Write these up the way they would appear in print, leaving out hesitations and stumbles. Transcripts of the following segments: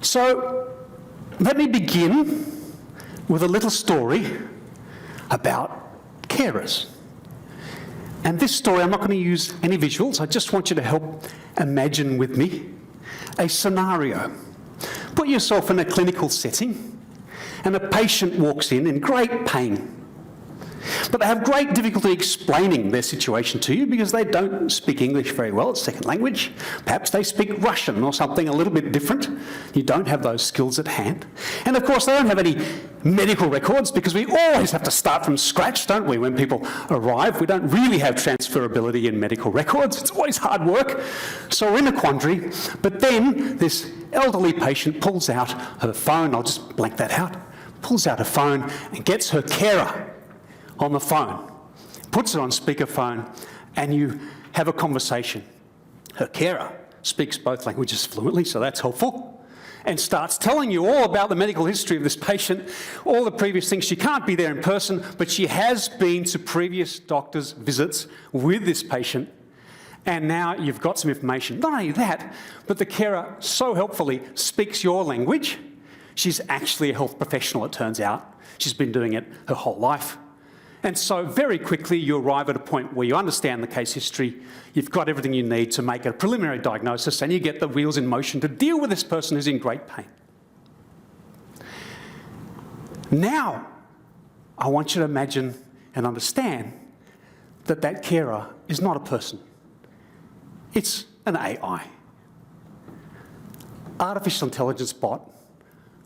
So let me begin with a little story about carers. And this story, I'm not going to use any visuals. I just want you to help imagine with me a scenario. Put yourself in a clinical setting and a patient walks in great pain. But they have great difficulty explaining their situation to you because they don't speak English very well, it's second language. Perhaps they speak Russian or something a little bit different. You don't have those skills at hand. And of course, they don't have any medical records because we always have to start from scratch, don't we, when people arrive? We don't really have transferability in medical records. It's always hard work. So we're in a quandary. But then this elderly patient pulls out her phone. I'll just blank that out. Pulls out her phone and gets her carer on the phone, puts it on speakerphone, and you have a conversation. Her carer speaks both languages fluently, so that's helpful, and starts telling you all about the medical history of this patient, all the previous things. She can't be there in person, but she has been to previous doctor's visits with this patient, and now you've got some information. Not only that, but the carer so helpfully speaks your language. She's actually a health professional, it turns out. She's been doing it her whole life. And so very quickly you arrive at a point where you understand the case history, you've got everything you need to make a preliminary diagnosis, and you get the wheels in motion to deal with this person who's in great pain. Now, I want you to imagine and understand that that carer is not a person. It's an AI. Artificial intelligence bot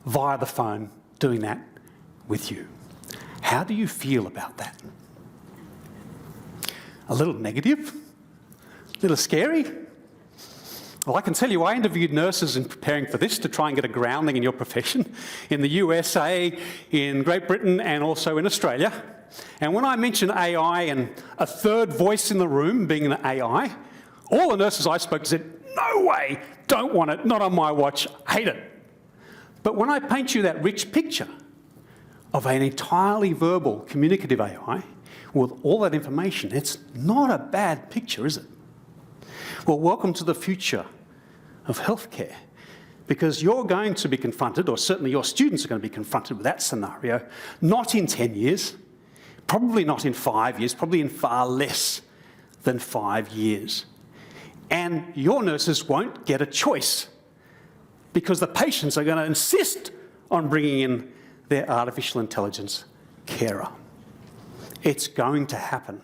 via the phone doing that with you. How do you feel about that? A little negative? A little scary? Well, I can tell you, I interviewed nurses in preparing for this to try and get a grounding in your profession in the USA, in Great Britain, and also in Australia. And when I mentioned AI and a third voice in the room being an AI, all the nurses I spoke to said, "No way, don't want it, not on my watch, hate it." But when I paint you that rich picture of an entirely verbal, communicative AI with all that information, it's not a bad picture, is it? Well, welcome to the future of healthcare, because you're going to be confronted, or certainly your students are going to be confronted with that scenario, not in 10 years, probably not in 5 years, probably in far less than 5 years. And your nurses won't get a choice because the patients are going to insist on bringing in their artificial intelligence carer. It's going to happen.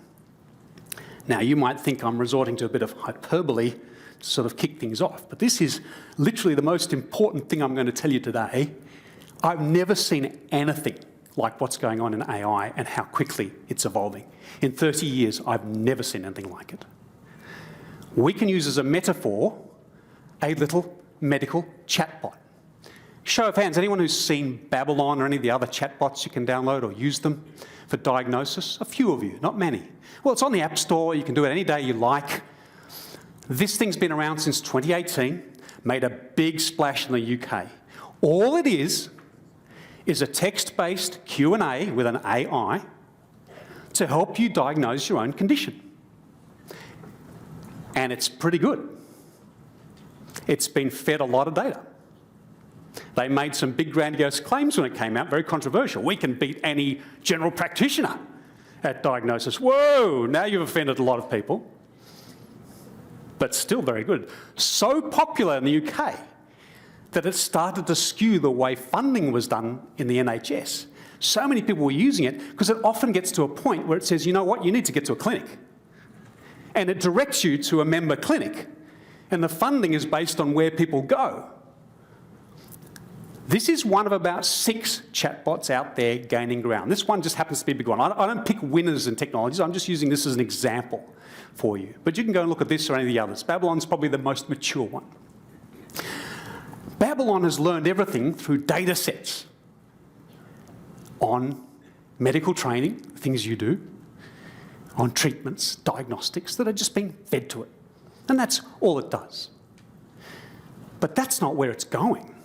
Now, you might think I'm resorting to a bit of hyperbole to sort of kick things off, but this is literally the most important thing I'm going to tell you today. I've never seen anything like what's going on in AI and how quickly it's evolving. In 30 years, I've never seen anything like it. We can use as a metaphor a little medical chatbot. Show of hands, anyone who's seen Babylon or any of the other chatbots you can download or use them for diagnosis? A few of you, not many. Well, it's on the App Store. You can do it any day you like. This thing's been around since 2018, made a big splash in the UK. All it is a text-based Q&A with an AI to help you diagnose your own condition. And it's pretty good. It's been fed a lot of data. They made some big grandiose claims when it came out, very controversial. We can beat any general practitioner at diagnosis. Whoa, now you've offended a lot of people. But still very good. So popular in the UK that it started to skew the way funding was done in the NHS. So many people were using it because it often gets to a point where it says, you know what, you need to get to a clinic. And it directs you to a member clinic. And the funding is based on where people go. This is one of about 6 chatbots out there gaining ground. This one just happens to be a big one. I don't pick winners in technologies. I'm just using this as an example for you. But you can go and look at this or any of the others. Babylon's probably the most mature one. Babylon has learned everything through data sets on medical training, things you do, on treatments, diagnostics that are just being fed to it. And that's all it does. But that's not where it's going.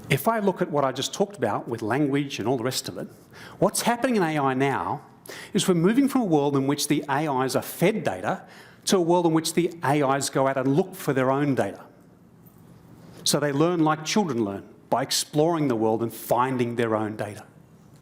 If I look at what I just talked about with language and all the rest of it, what's happening in AI now is we're moving from a world in which the AIs are fed data to a world in which the AIs go out and look for their own data. So they learn like children learn, by exploring the world and finding their own data.